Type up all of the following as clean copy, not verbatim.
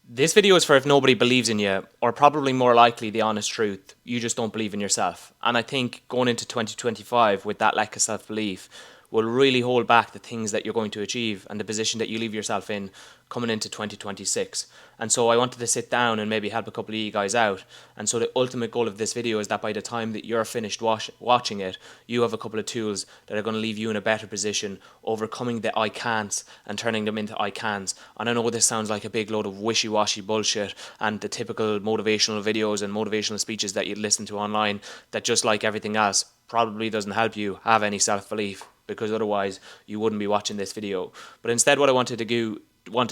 This video is for if nobody believes in you, or probably more likely the honest truth, you just don't believe in yourself. And I think going into 2025 with that lack of self-belief will really hold back the things that you're going to achieve and the position that you leave yourself in coming into 2026. And so I wanted to sit down and maybe help a couple of you guys out. And so the ultimate goal of this video is that by the time that you're finished watching it, you have a couple of tools that are going to leave you in a better position, overcoming the I can'ts and turning them into I cans. And I know this sounds like a big load of wishy-washy bullshit and the typical motivational videos and motivational speeches that you listen to online that, just like everything else, probably doesn't help you have any self-belief, because otherwise you wouldn't be watching this video. But instead, what I wanted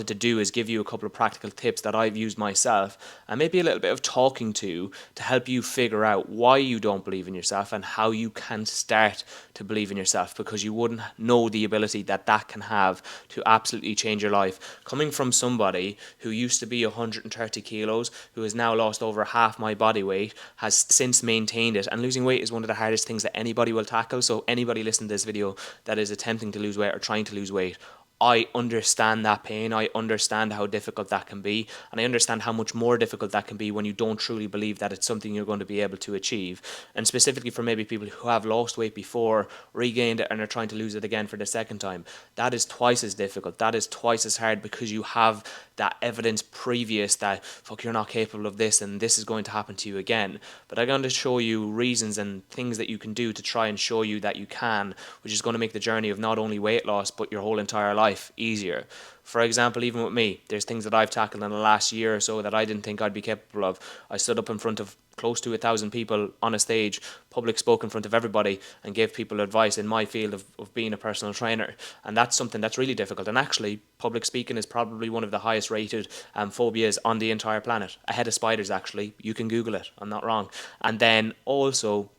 to do is give you a couple of practical tips that I've used myself, and maybe a little bit of talking to help you figure out why you don't believe in yourself and how you can start to believe in yourself, because you wouldn't know the ability that that can have to absolutely change your life. Coming from somebody who used to be 130 kilos, who has now lost over half my body weight, has since maintained it, and losing weight is one of the hardest things that anybody will tackle. So anybody listening to this video that is attempting to lose weight or trying to lose weight, I understand that pain. I understand how difficult that can be. And I understand how much more difficult that can be when you don't truly believe that it's something you're going to be able to achieve. And specifically for maybe people who have lost weight before, regained it, and are trying to lose it again for the second time, that is twice as difficult. That is twice as hard, because you have that evidence previous that, fuck, you're not capable of this and this is going to happen to you again. But I'm going to show you reasons and things that you can do to try and show you that you can, which is going to make the journey of not only weight loss but your whole entire life easier. For example, even with me, there's things that I've tackled in the last year or so that I didn't think I'd be capable of. I stood up in front of close to 1,000 people on a stage, public spoke in front of everybody, and gave people advice in my field of being a personal trainer. And that's something that's really difficult. And actually, public speaking is probably one of the highest rated phobias on the entire planet, ahead of spiders actually. You can Google it, I'm not wrong. And then also,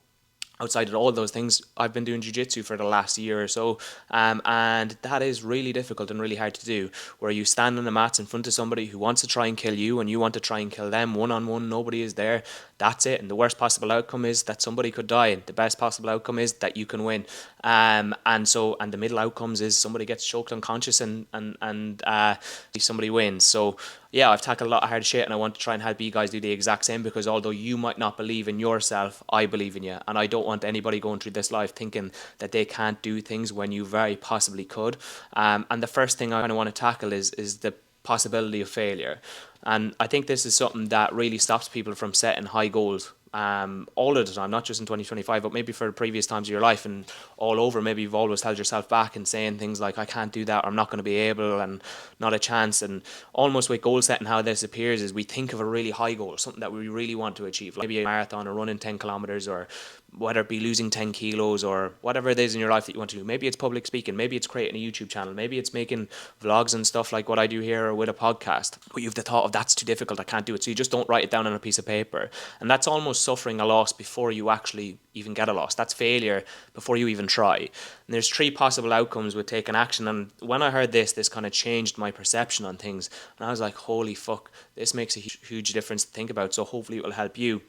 outside of all those things, I've been doing jiu-jitsu for the last year or so, and that is really difficult and really hard to do, where you stand on the mats in front of somebody who wants to try and kill you and you want to try and kill them one-on-one. Nobody is there. That's it. And the worst possible outcome is that somebody could die, and the best possible outcome is that you can win. And the middle outcomes is somebody gets choked unconscious and somebody wins. So yeah, I've tackled a lot of hard shit, and I want to try and help you guys do the exact same, because although you might not believe in yourself, I believe in you. And I don't want anybody going through this life thinking that they can't do things when you very possibly could. And the first thing I kind of want to tackle is the possibility of failure. And I think this is something that really stops people from setting high goals. All of the time, not just in 2025, but maybe for previous times of your life and all over. Maybe you've always held yourself back and saying things like, I can't do that, or I'm not going to be able, and not a chance. And almost with goal setting, how this appears is we think of a really high goal, something that we really want to achieve, like maybe a marathon or running 10 kilometers, or whether it be losing 10 kilos, or whatever it is in your life that you want to do. Maybe it's public speaking, maybe it's creating a YouTube channel, maybe it's making vlogs and stuff like what I do here, or with a podcast. But you've the thought of, that's too difficult, I can't do it. So you just don't write it down on a piece of paper. And that's almost suffering a loss before you actually even get a loss. That's failure before you even try. And there's three possible outcomes with taking action. And when I heard this kind of changed my perception on things. And I was like, holy fuck, this makes a huge difference to think about. So hopefully it will help you.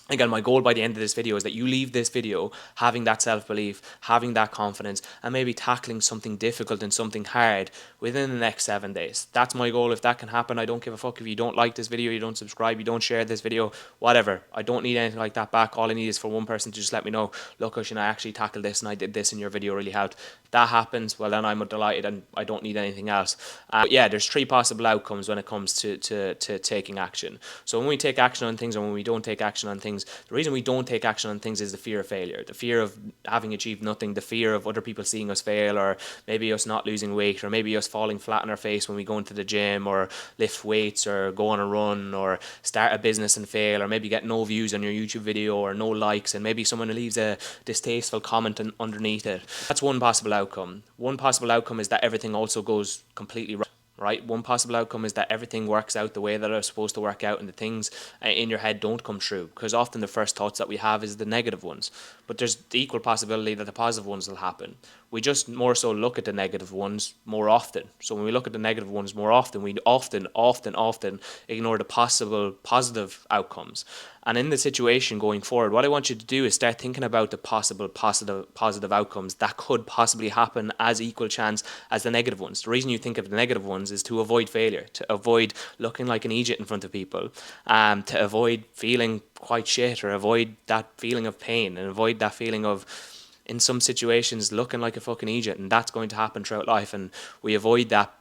Again, my goal by the end of this video is that you leave this video having that self-belief, having that confidence, and maybe tackling something difficult and something hard within the next 7 days. That's my goal. If that can happen, I don't give a fuck if you don't like this video, you don't subscribe, you don't share this video, whatever. I don't need anything like that back. All I need is for one person to just let me know, look, Oisin, I actually tackled this and I did this and your video really helped. If that happens, well then I'm delighted and I don't need anything else. But yeah, there's three possible outcomes when it comes to taking action. So when we take action on things and when we don't take action on things, the reason we don't take action on things is the fear of failure, the fear of having achieved nothing, the fear of other people seeing us fail, or maybe us not losing weight, or maybe us falling flat on our face when we go into the gym, or lift weights, or go on a run, or start a business and fail, or maybe get no views on your YouTube video, or no likes, and maybe someone leaves a distasteful comment underneath it. That's one possible outcome. One possible outcome is that everything also goes completely wrong. Right? One possible outcome is that everything works out the way that it's supposed to work out, and the things in your head don't come true, because often the first thoughts that we have is the negative ones, but there's the equal possibility that the positive ones will happen. We just more so look at the negative ones more often. So when we look at the negative ones more often, we often ignore the possible positive outcomes. And in the situation going forward, what I want you to do is start thinking about the possible positive outcomes that could possibly happen as equal chance as the negative ones. The reason you think of the negative ones is to avoid failure, to avoid looking like an idiot in front of people, to avoid feeling quite shit, or avoid that feeling of pain, and avoid that feeling of, in some situations, looking like a fucking idiot. And that's going to happen throughout life, and we avoid that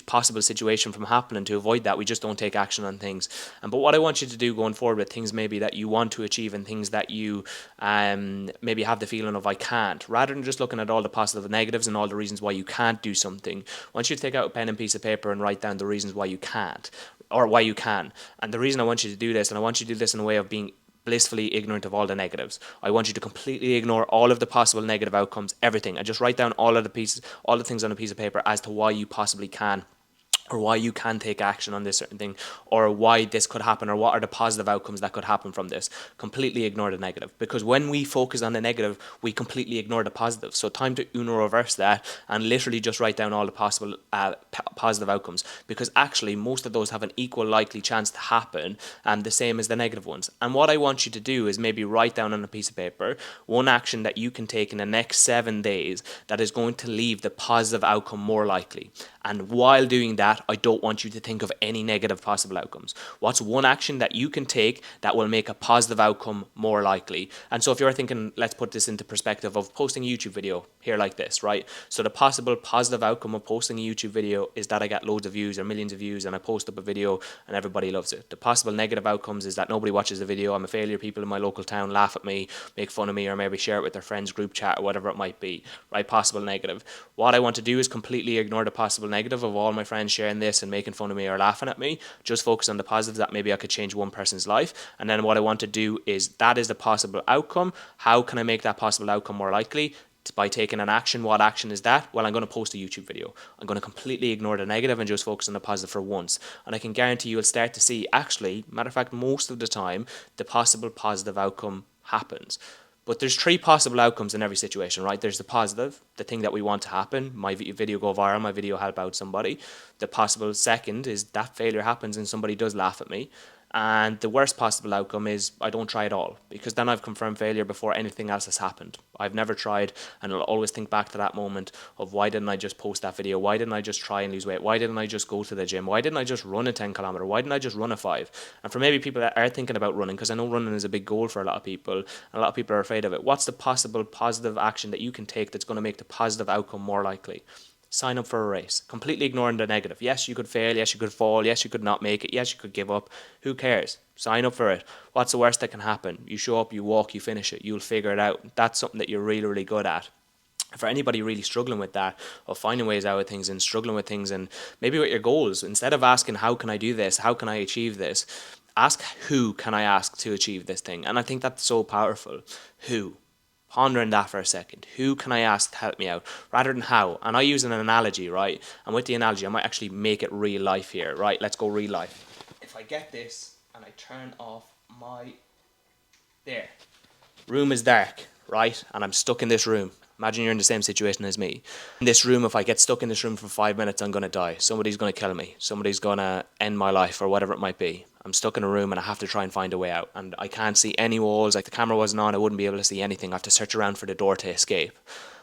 possible situation from happening. To avoid that, we just don't take action on things. But what I want you to do going forward with things maybe that you want to achieve, and things that you maybe have the feeling of, I can't, rather than just looking at all the positive and negatives and all the reasons why you can't do something, I want you to take out a pen and piece of paper and write down the reasons why you can't, or why you can. And the reason I want you to do this, and I want you to do this in a way of being blissfully ignorant of all the negatives. I want you to completely ignore all of the possible negative outcomes, everything, and just write down all of the pieces, all the things on a piece of paper as to why you possibly can, or why you can take action on this certain thing, or why this could happen, or what are the positive outcomes that could happen from this. Completely ignore the negative, because when we focus on the negative, we completely ignore the positive. So time to uno reverse that and literally just write down all the possible positive outcomes, because actually most of those have an equal likely chance to happen, and the same as the negative ones. And what I want you to do is maybe write down on a piece of paper one action that you can take in the next 7 days that is going to leave the positive outcome more likely. And while doing that, I don't want you to think of any negative possible outcomes. What's one action that you can take that will make a positive outcome more likely? And so if you're thinking, let's put this into perspective of posting a YouTube video here like this, right? So the possible positive outcome of posting a YouTube video is that I get loads of views or millions of views, and I post up a video and everybody loves it. The possible negative outcomes is that nobody watches the video, I'm a failure, people in my local town laugh at me, make fun of me, or maybe share it with their friends group chat or whatever it might be, right? Possible negative. What I want to do is completely ignore the possible negative of all my friends sharing this and making fun of me or laughing at me. Just focus on the positives, that maybe I could change one person's life. And then what I want to do is, that is the possible outcome. How can I make that possible outcome more likely? By taking an action. What action is that? Well, I'm going to post a YouTube video. I'm going to completely ignore the negative and just focus on the positive for once. And I can guarantee you'll start to see, actually, matter of fact, most of the time, the possible positive outcome happens. But there's 3 possible outcomes in every situation, right? There's the positive, the thing that we want to happen. My video go viral, my video help out somebody. The possible second is that failure happens and somebody does laugh at me. And the worst possible outcome is I don't try at all, because then I've confirmed failure before anything else has happened. I've never tried, and I'll always think back to that moment of, why didn't I just post that video? Why didn't I just try and lose weight? Why didn't I just go to the gym? Why didn't I just run a 10 kilometer? Why didn't I just run a 5? And for maybe people that are thinking about running, because I know running is a big goal for a lot of people, and a lot of people are afraid of it. What's the possible positive action that you can take that's going to make the positive outcome more likely? Sign up for a race, completely ignoring the negative. Yes, you could fail. Yes, you could fall. Yes, you could not make it. Yes, you could give up. Who cares? Sign up for it. What's the worst that can happen? You show up, you walk, you finish it. You'll figure it out. That's something that you're really, really good at. For anybody really struggling with that, or finding ways out of things and struggling with things, and maybe with your goals, instead of asking, how can I do this? How can I achieve this? Ask, who can I ask to achieve this thing? And I think that's so powerful. Who? Pondering that for a second. Who can I ask to help me out? Rather than how. And I use an analogy, right? And with the analogy, I might actually make it real life here, right? Let's go real life. If I get this and I turn off my... There. Room is dark, right? And I'm stuck in this room. Imagine you're in the same situation as me. In this room, if I get stuck in this room for 5 minutes, I'm going to die. Somebody's going to kill me. Somebody's going to end my life, or whatever it might be. I'm stuck in a room and I have to try and find a way out. And I can't see any walls. Like, the camera wasn't on, I wouldn't be able to see anything. I have to search around for the door to escape.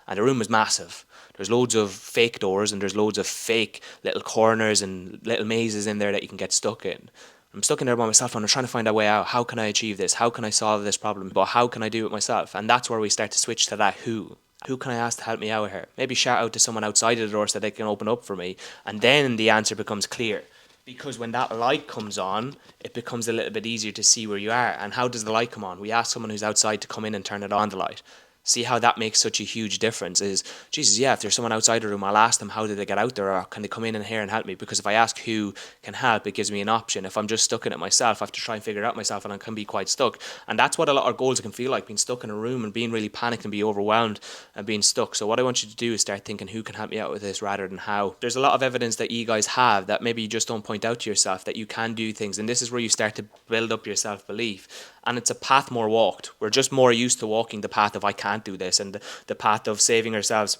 And the room is massive. There's loads of fake doors, and there's loads of fake little corners and little mazes in there that you can get stuck in. I'm stuck in there by myself, and I'm trying to find a way out. How can I achieve this? How can I solve this problem? But how can I do it myself? And that's where we start to switch to that who. Who can I ask to help me out here? Maybe shout out to someone outside of the door so they can open up for me. And then the answer becomes clear. Because when that light comes on, it becomes a little bit easier to see where you are. And how does the light come on? We ask someone who's outside to come in and turn it on, the light. See how that makes such a huge difference is, Jesus, yeah, if there's someone outside the room, I'll ask them how did they get out there, or can they come in here and help me? Because if I ask who can help, it gives me an option. If I'm just stuck in it myself, I have to try and figure it out myself, and I can be quite stuck. And that's what a lot of goals can feel like, being stuck in a room and being really panicked and be overwhelmed and being stuck. So what I want you to do is start thinking, who can help me out with this rather than how. There's a lot of evidence that you guys have that maybe you just don't point out to yourself, that you can do things. And this is where you start to build up your self-belief. And it's a path more walked. We're just more used to walking the path of I can't do this, and the path of saving ourselves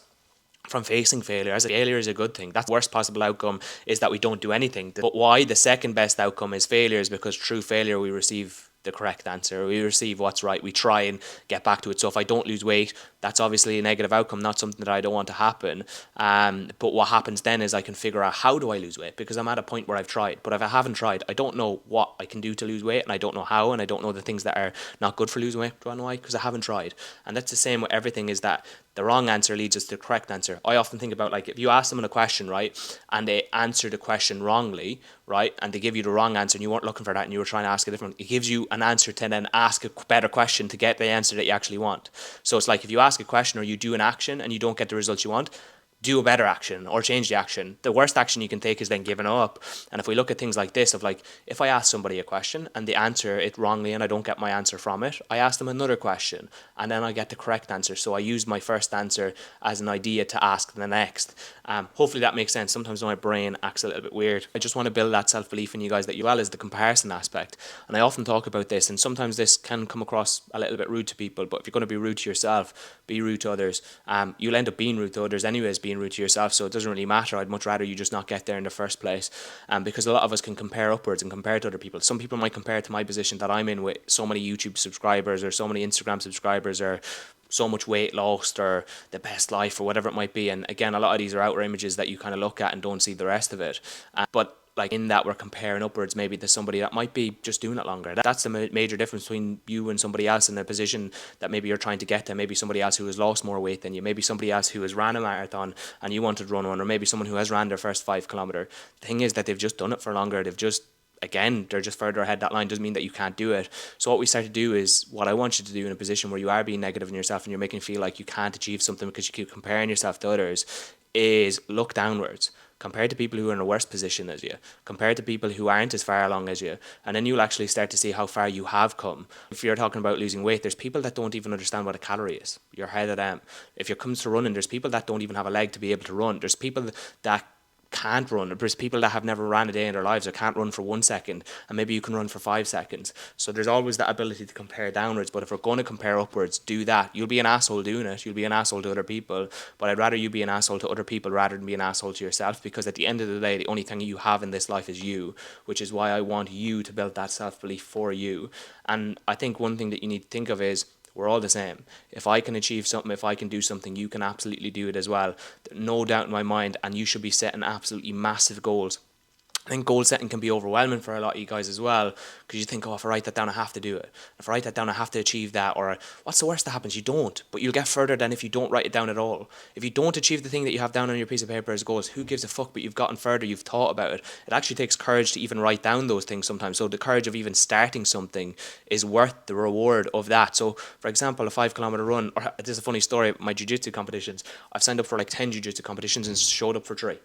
from facing failure. As failure is a good thing. That's the worst possible outcome, is that we don't do anything. But why the second best outcome is failure, is because through failure we receive the correct answer. We receive what's right. We try and get back to it. So if I don't lose weight, that's obviously a negative outcome, not something that I don't want to happen. But what happens then is I can figure out, how do I lose weight? Because I'm at a point where I've tried. But if I haven't tried, I don't know what I can do to lose weight, and I don't know how, and I don't know the things that are not good for losing weight. Do I know why? Because I haven't tried. And that's the same with everything, is that the wrong answer leads us to the correct answer. I often think about, like, if you ask someone a question, right, and they answer the question wrongly, right, and they give you the wrong answer, and you weren't looking for that, and you were trying to ask a different one, it gives you an answer to then ask a better question to get the answer that you actually want. So it's like, if you ask a question or you do an action and you don't get the results you want, do a better action or change the action. The worst action you can take is then giving up. And if we look at things like this, of like, if I ask somebody a question and they answer it wrongly and I don't get my answer from it, I ask them another question and then I get the correct answer. So I use my first answer as an idea to ask the next. Hopefully that makes sense. Sometimes my brain acts a little bit weird. I just want to build that self-belief in you guys, that you, well, is the comparison aspect. And I often talk about this, and sometimes this can come across a little bit rude to people, but if you're going to be rude to yourself, be rude to others. You'll end up being rude to others anyways, being rude to yourself, so it doesn't really matter. I'd much rather you just not get there in the first place, because a lot of us can compare upwards and compare to other people. Some people might compare to my position that I'm in, with so many YouTube subscribers or so many Instagram subscribers, or so much weight lost, or the best life, or whatever it might be. And again, a lot of these are outer images that you kind of look at and don't see the rest of it. But like, in that, we're comparing upwards maybe to somebody that might be just doing it longer. That's the major difference between you and somebody else in the position that maybe you're trying to get to. Maybe somebody else who has lost more weight than you, maybe somebody else who has ran a marathon and you wanted to run one, or maybe someone who has ran their first 5 kilometer. The thing is that they've just done it for longer. They're just further ahead. That line doesn't mean that you can't do it. So what we start to do is, what I want you to do in a position where you are being negative in yourself and you're making you feel like you can't achieve something because you keep comparing yourself to others, is look downwards. Compare to people who are in a worse position as you. Compare to people who aren't as far along as you. And then you'll actually start to see how far you have come. If you're talking about losing weight, there's people that don't even understand what a calorie is. You're ahead of them. If it comes to running, there's people that don't even have a leg to be able to run. There's people that can't run. There's people that have never ran a day in their lives or can't run for 1 second, and maybe you can run for 5 seconds. So there's always that ability to compare downwards. But if we're going to compare upwards, do that. You'll be an asshole doing it. You'll be an asshole to other people. But I'd rather you be an asshole to other people rather than be an asshole to yourself, because at the end of the day, the only thing you have in this life is you, which is why I want you to build that self-belief for you. And I think one thing that you need to think of is, we're all the same. If I can achieve something, if I can do something, you can absolutely do it as well. No doubt in my mind. And you should be setting absolutely massive goals. I think goal setting can be overwhelming for a lot of you guys as well, because you think, oh, if I write that down, I have to do it. If I write that down, I have to achieve that. Or what's the worst that happens? You don't. But you'll get further than if you don't write it down at all. If you don't achieve the thing that you have down on your piece of paper as goals, who gives a fuck? But you've gotten further, you've thought about it. It actually takes courage to even write down those things sometimes. So the courage of even starting something is worth the reward of that. So, for example, a 5 kilometer run, or this is a funny story, my jiu-jitsu competitions, I've signed up for like 10 jiu-jitsu competitions and showed up for 3.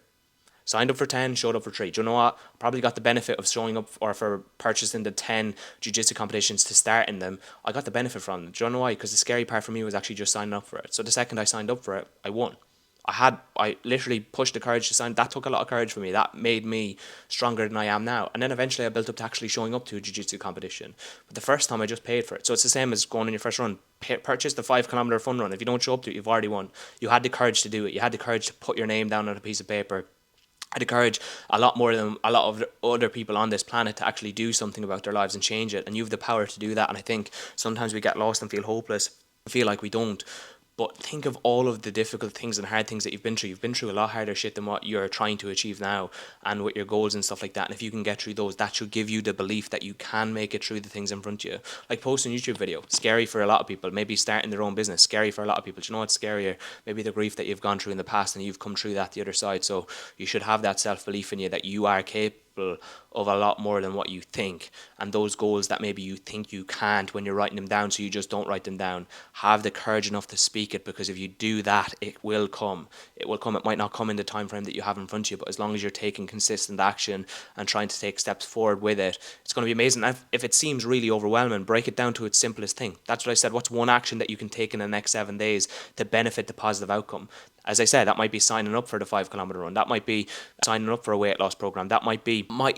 Signed up for 10, showed up for 3. Do you know what? Probably got the benefit of showing up, or for purchasing the 10 jiu-jitsu competitions to start in them. I got the benefit from them. Do you know why? Because the scary part for me was actually just signing up for it. So the second I signed up for it, I won. I literally pushed the courage to sign. That took a lot of courage for me. That made me stronger than I am now. And then eventually I built up to actually showing up to a jiu-jitsu competition. But the first time I just paid for it. So it's the same as going on your first run. Purchase the 5 kilometer fun run. If you don't show up to it, you've already won. You had the courage to do it. You had the courage to put your name down on a piece of paper. I'd encourage a lot more than a lot of other people on this planet to actually do something about their lives and change it. And you have the power to do that. And I think sometimes we get lost and feel hopeless, feel like we don't. But think of all of the difficult things and hard things that you've been through. You've been through a lot harder shit than what you're trying to achieve now, and with your goals and stuff like that. And if you can get through those, that should give you the belief that you can make it through the things in front of you. Like posting a YouTube video, scary for a lot of people. Maybe starting their own business, scary for a lot of people. Do you know what's scarier? Maybe the grief that you've gone through in the past and you've come through that the other side. So you should have that self-belief in you that you are capable of a lot more than what you think. And those goals that maybe you think you can't, when you're writing them down, so you just don't write them down, have the courage enough to speak it, because if you do that, it will come. It will come. It might not come in the time frame that you have in front of you, but as long as you're taking consistent action and trying to take steps forward with it, it's going to be amazing. If it seems really overwhelming, break it down to its simplest thing. That's what I said. What's one action that you can take in the next 7 days to benefit the positive outcome? As I said, that might be signing up for the 5 kilometer run. That might be signing up for a weight loss program. That might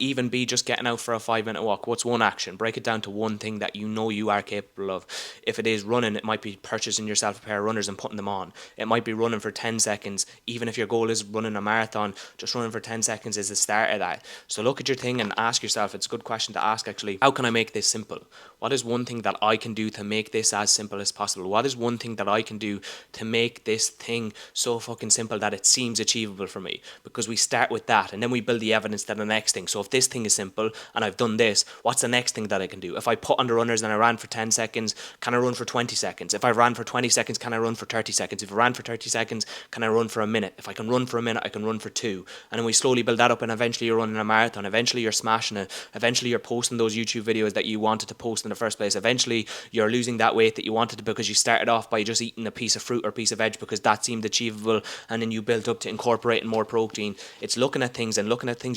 even be just getting out for a 5 minute walk. What's one action? Break it down to one thing that you know you are capable of. If it is running, it might be purchasing yourself a pair of runners and putting them on. It might be running for 10 seconds. Even if your goal is running a marathon, just running for 10 seconds is the start of that. So look at your thing and ask yourself, it's a good question to ask actually, how can I make this simple? What is one thing that I can do to make this as simple as possible? What is one thing that I can do to make this thing so fucking simple that it seems achievable for me? Because we start with that and then we build the evidence to the next thing. So if this thing is simple and I've done this, what's the next thing that I can do? If I put on the runners and I ran for 10 seconds, can I run for 20 seconds? If I ran for 20 seconds, can I run for 30 seconds? If I ran for 30 seconds, can I run for a minute? If I can run for a minute, I can run for 2. And then we slowly build that up and eventually you're running a marathon. Eventually you're smashing it. Eventually you're posting those YouTube videos that you wanted to post in the first place. Eventually you're losing that weight that you wanted to because you started off by just eating a piece of fruit or a piece of veg because that seemed achievable, and then you built up to incorporating more protein. It's looking at things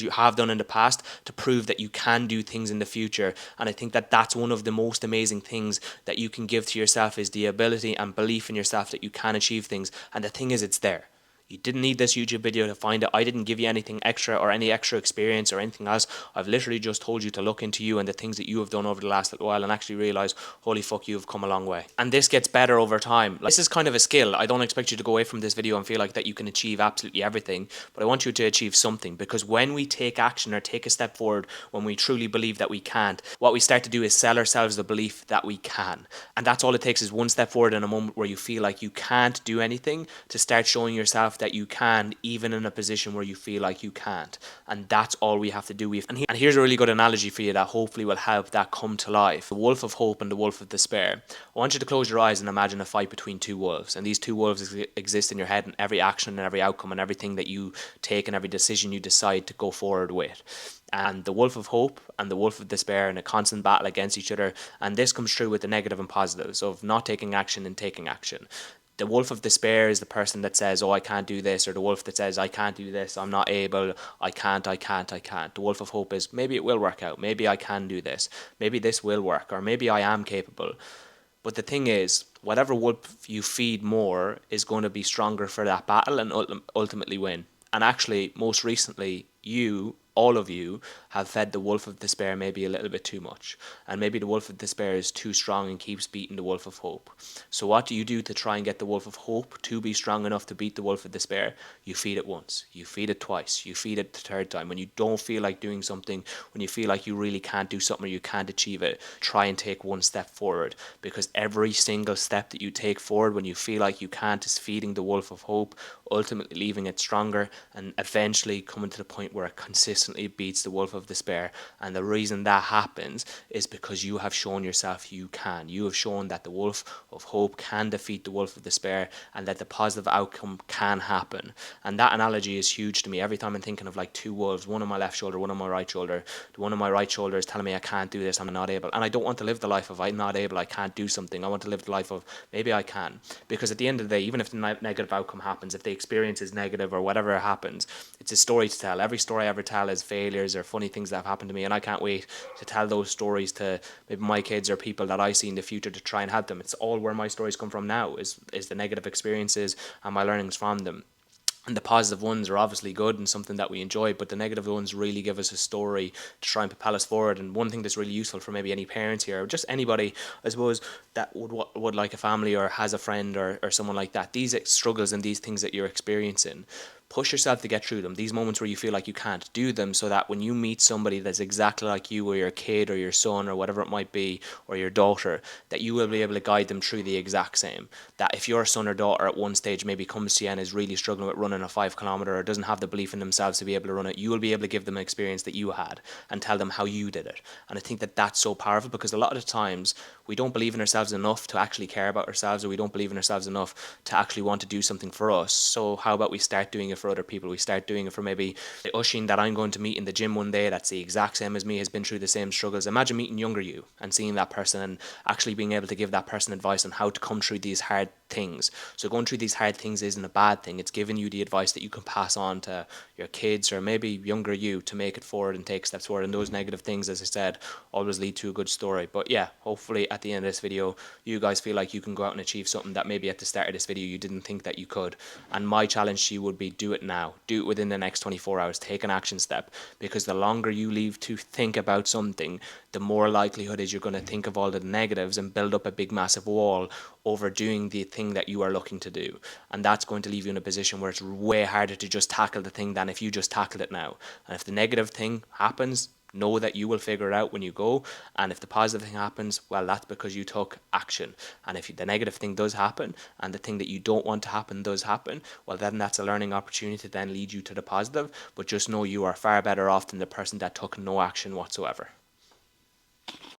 you have done in the past to prove that you can do things in the future. And I think that that's one of the most amazing things that you can give to yourself, is the ability and belief in yourself that you can achieve things. And the thing is, it's there. You didn't need this YouTube video to find it. I didn't give you anything extra or any extra experience or anything else. I've literally just told you to look into you and the things that you have done over the last little while and actually realize, holy fuck, you've come a long way. And this gets better over time. This is kind of a skill. I don't expect you to go away from this video and feel like that you can achieve absolutely everything, but I want you to achieve something, because when we take action or take a step forward, when we truly believe that we can't, what we start to do is sell ourselves the belief that we can. And that's all it takes, is one step forward in a moment where you feel like you can't do anything, to start showing yourself that you can, even in a position where you feel like you can't. And that's all we have to do. And here's a really good analogy for you that hopefully will help that come to life. The wolf of hope and the wolf of despair. I want you to close your eyes and imagine a fight between two wolves. And these two wolves exist in your head, and every action and every outcome and everything that you take and every decision you decide to go forward with. And the wolf of hope and the wolf of despair in a constant battle against each other. And this comes true with the negative and positives of not taking action and taking action. The wolf of despair is the person that says, oh, I can't do this, or the wolf that says, I can't do this, I'm not able, I can't. The wolf of hope is, maybe it will work out, maybe I can do this, maybe this will work, or maybe I am capable. But the thing is, whatever wolf you feed more is going to be stronger for that battle and ultimately win. And actually, most recently, all of you have fed the wolf of despair maybe a little bit too much, and maybe the wolf of despair is too strong and keeps beating the wolf of hope. So what do you do to try and get the wolf of hope to be strong enough to beat the wolf of despair? You feed it once, you feed it twice, you feed it the third time. When you don't feel like doing something, when you feel like you really can't do something or you can't achieve it, try and take one step forward, because every single step that you take forward when you feel like you can't is feeding the wolf of hope, ultimately leaving it stronger and eventually coming to the point where it consistently beats the wolf of despair. And the reason that happens is because you have shown yourself you can. You have shown that the wolf of hope can defeat the wolf of despair, and that the positive outcome can happen. And that analogy is huge to me. Every time I'm thinking of like two wolves, one on my left shoulder, one on my right shoulder, the one on my right shoulder is telling me I can't do this, I'm not able. And I don't want to live the life of I'm not able, I can't do something. I want to live the life of maybe I can. Because at the end of the day, even if the negative outcome happens, if the experience is negative or whatever happens, it's a story to tell. Every story I ever tell is failures or funny things that have happened to me, and I can't wait to tell those stories to maybe my kids or people that I see in the future to try and help them. It's all where my stories come from now, is the negative experiences and my learnings from them. And the positive ones are obviously good and something that we enjoy, but the negative ones really give us a story to try and propel us forward. And one thing that's really useful for maybe any parents here, or just anybody, I suppose, that would like a family or has a friend or someone like that, these struggles and these things that you're experiencing, push yourself to get through them. These moments where you feel like you can't do them, so that when you meet somebody that's exactly like you, or your kid or your son or whatever it might be, or your daughter, that you will be able to guide them through the exact same. That if your son or daughter at one stage maybe comes to you and is really struggling with running a 5 kilometer or doesn't have the belief in themselves to be able to run it, you will be able to give them an experience that you had and tell them how you did it. And I think that that's so powerful, because a lot of the times we don't believe in ourselves enough to actually care about ourselves, or we don't believe in ourselves enough to actually want to do something for us. So how about we start doing it for other people? We start doing it for maybe the Usheen that I'm going to meet in the gym one day that's the exact same as me, has been through the same struggles. Imagine meeting younger you and seeing that person and actually being able to give that person advice on how to come through these hard things. So going through these hard things isn't a bad thing. It's giving you the advice that you can pass on to your kids or maybe younger you to make it forward and take steps forward. And those negative things, as I said, always lead to a good story. But yeah, hopefully at the end of this video, you guys feel like you can go out and achieve something that maybe at the start of this video you didn't think that you could. And my challenge to you would be, do it now. Do it within the next 24 hours. Take an action step, because the longer you leave to think about something, the more likelihood is you're going to think of all the negatives and build up a big massive wall over doing the thing that you are looking to do. And that's going to leave you in a position where it's way harder to just tackle the thing than if you just tackle it now. And if the negative thing happens, know that you will figure it out when you go. And if the positive thing happens, well, that's because you took action. And if the negative thing does happen and the thing that you don't want to happen does happen, well, then that's a learning opportunity to then lead you to the positive. But just know you are far better off than the person that took no action whatsoever.